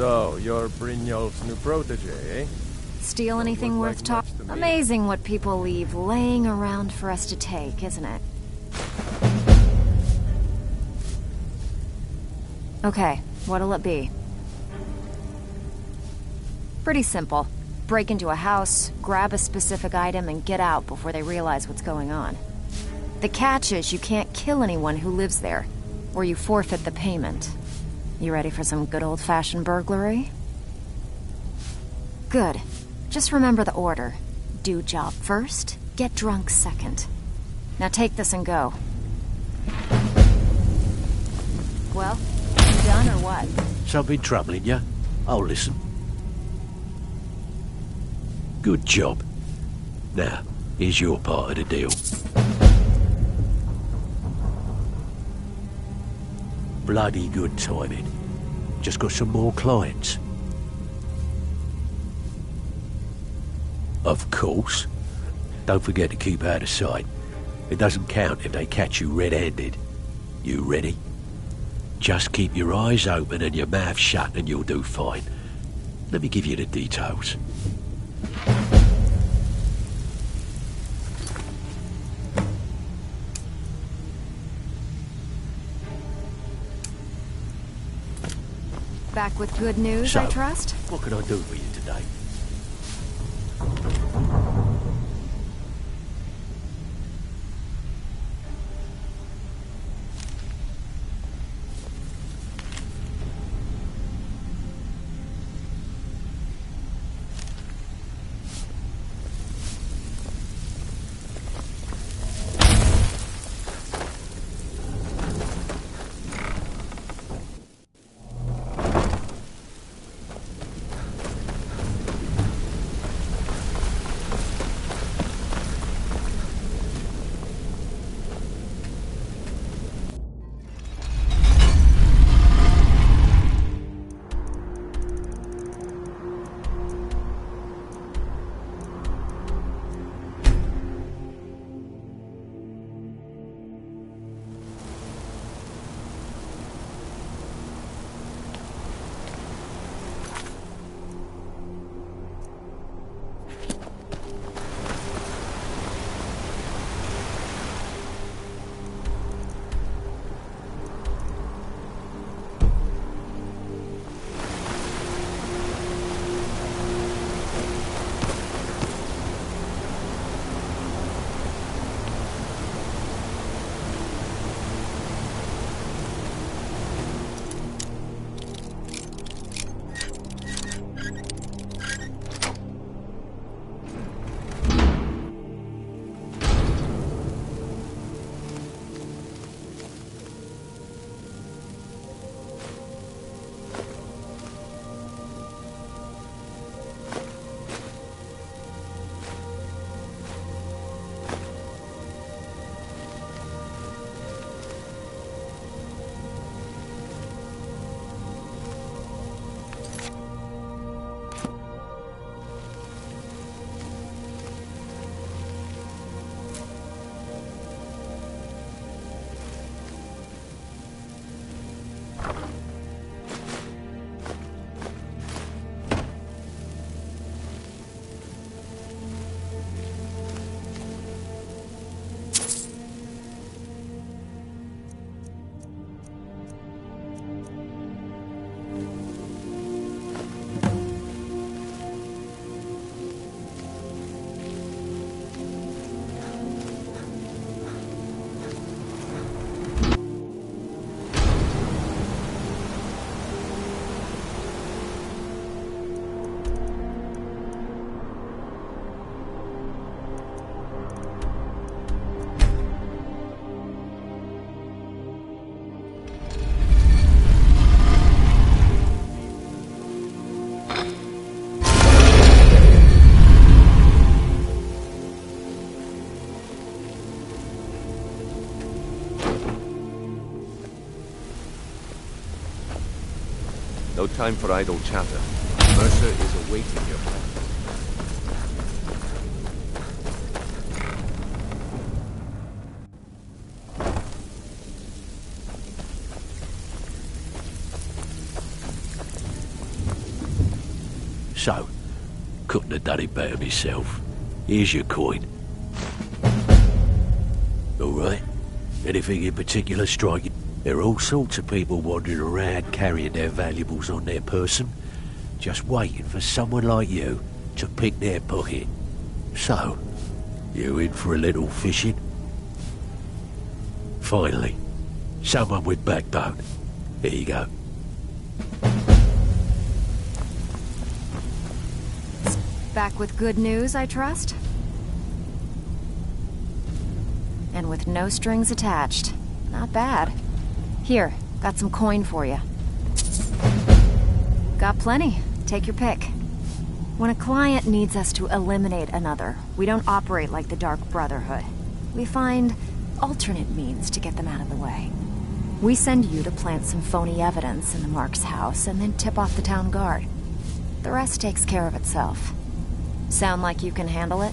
So, you're Brynjolf's new protege, eh? Steal anything look worth like talking? much to me. Amazing what people leave laying around for us to take, isn't it? Okay, what'll it be? Pretty simple. Break into a house, grab a specific item, and get out before they realize what's going on. The catch is you can't kill anyone who lives there, or you forfeit the payment. You ready for some good old-fashioned burglary? Good. Just remember the order. Do job first, get drunk second. Now take this and go. Well, you done or what? Something troubling you? I'll listen. Good job. Now, here's your part of the deal. Bloody good timing. Just got some more clients. Of course. Don't forget to keep out of sight. It doesn't count if they catch you red-handed. You ready? Just keep your eyes open and your mouth shut and you'll do fine. Let me give you the details. Back with good news, So, I trust? What can I do for you today? No time for idle chatter. Mercer is awaiting your plan. So, couldn't have done it better myself. Here's your coin. Alright. Anything in particular strike you? There are all sorts of people wandering around carrying their valuables on their person, just waiting for someone like you to pick their pocket. So, you in for a little fishing? Finally, someone with backbone. Here you go. Back with good news, I trust? And with no strings attached. Not bad. Here, got some coin for you. Got plenty. Take your pick. When a client needs us to eliminate another, we don't operate like the Dark Brotherhood. We find alternate means to get them out of the way. We send you to plant some phony evidence in the Mark's house and then tip off the town guard. The rest takes care of itself. Sound like you can handle it?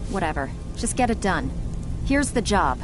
Whatever. Just get it done. Here's the job.